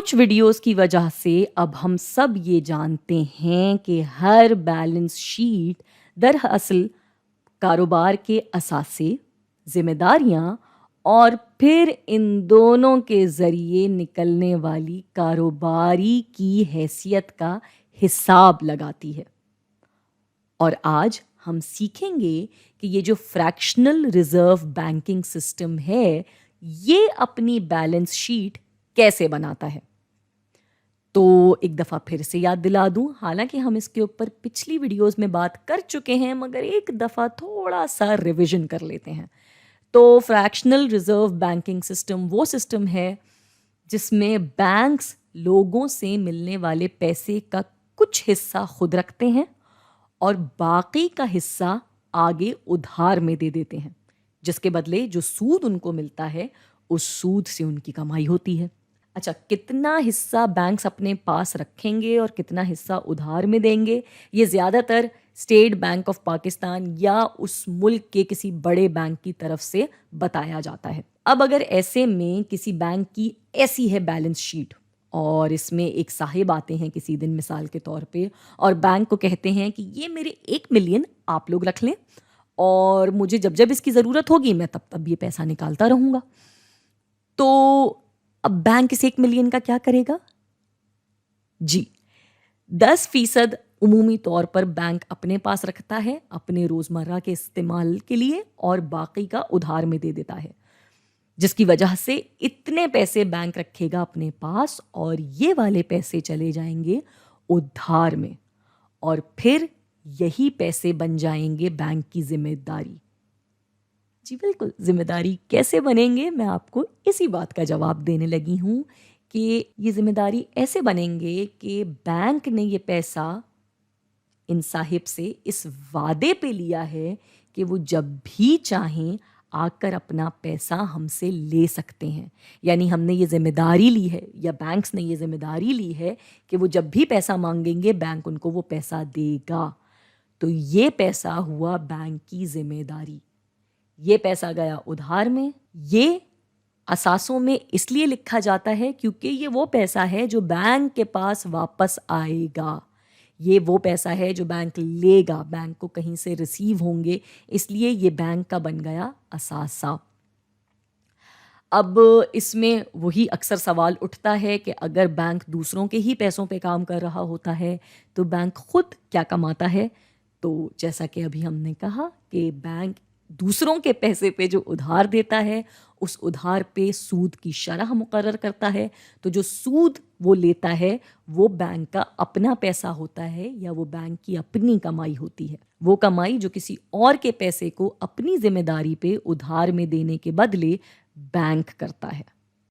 कुछ वीडियोस की वजह से अब हम सब ये जानते हैं कि हर बैलेंस शीट दरअसल कारोबार के असासे, जिम्मेदारियां और फिर इन दोनों के ज़रिए निकलने वाली कारोबारी की हैसियत का हिसाब लगाती है। और आज हम सीखेंगे कि ये जो फ्रैक्शनल रिजर्व बैंकिंग सिस्टम है, ये अपनी बैलेंस शीट कैसे बनाता है। तो एक दफ़ा फिर से याद दिला दूं, हालांकि हम इसके ऊपर पिछली वीडियोस में बात कर चुके हैं, मगर एक दफ़ा थोड़ा सा रिवीजन कर लेते हैं। तो फ्रैक्शनल रिजर्व बैंकिंग सिस्टम वो सिस्टम है जिसमें बैंक्स लोगों से मिलने वाले पैसे का कुछ हिस्सा खुद रखते हैं और बाकी का हिस्सा आगे उधार में दे देते हैं, जिसके बदले जो सूद उनको मिलता है उस सूद से उनकी कमाई होती है। अच्छा, कितना हिस्सा बैंक्स अपने पास रखेंगे और कितना हिस्सा उधार में देंगे, ये ज़्यादातर स्टेट बैंक ऑफ पाकिस्तान या उस मुल्क के किसी बड़े बैंक की तरफ से बताया जाता है। अब अगर ऐसे में किसी बैंक की ऐसी है बैलेंस शीट और इसमें एक साहिब आते हैं किसी दिन मिसाल के तौर पे और बैंक को कहते हैं कि ये मेरे 1 मिलियन आप लोग रख लें और मुझे जब जब इसकी ज़रूरत होगी मैं तब तब ये पैसा निकालता रहूँगा। तो अब बैंक इस 1 मिलियन का क्या करेगा? जी, 10% उमूमी तौर पर बैंक अपने पास रखता है अपने रोज़मर्रा के इस्तेमाल के लिए और बाकी का उधार में दे देता है, जिसकी वजह से इतने पैसे बैंक रखेगा अपने पास और ये वाले पैसे चले जाएंगे उधार में और फिर यही पैसे बन जाएंगे बैंक की जिम्मेदारी। जी बिल्कुल, ज़िम्मेदारी कैसे बनेंगे, मैं आपको इसी बात का जवाब देने लगी हूँ कि ये ज़िम्मेदारी ऐसे बनेंगे कि बैंक ने ये पैसा इन साहिब से इस वादे पे लिया है कि वो जब भी चाहें आकर अपना पैसा हमसे ले सकते हैं। यानी हमने ये ज़िम्मेदारी ली है या बैंक्स ने ये ज़िम्मेदारी ली है कि वो जब भी पैसा मांगेंगे बैंक उनको वो पैसा देगा। तो ये पैसा हुआ बैंक की ज़िम्मेदारी। ये पैसा गया उधार में। ये असासों में इसलिए लिखा जाता है क्योंकि ये वो पैसा है जो बैंक के पास वापस आएगा। ये वो पैसा है जो बैंक लेगा, बैंक को कहीं से रिसीव होंगे, इसलिए ये बैंक का बन गया असासा। अब इसमें वही अक्सर सवाल उठता है कि अगर बैंक दूसरों के ही पैसों पे काम कर रहा होता है तो बैंक खुद क्या कमाता है। तो जैसा कि अभी हमने कहा कि बैंक दूसरों के पैसे पे जो उधार देता है उस उधार पे सूद की शरह मुकर्रर करता है। तो जो सूद वो लेता है वो बैंक का अपना पैसा होता है या वो बैंक की अपनी कमाई होती है, वो कमाई जो किसी और के पैसे को अपनी जिम्मेदारी पे उधार में देने के बदले बैंक करता है।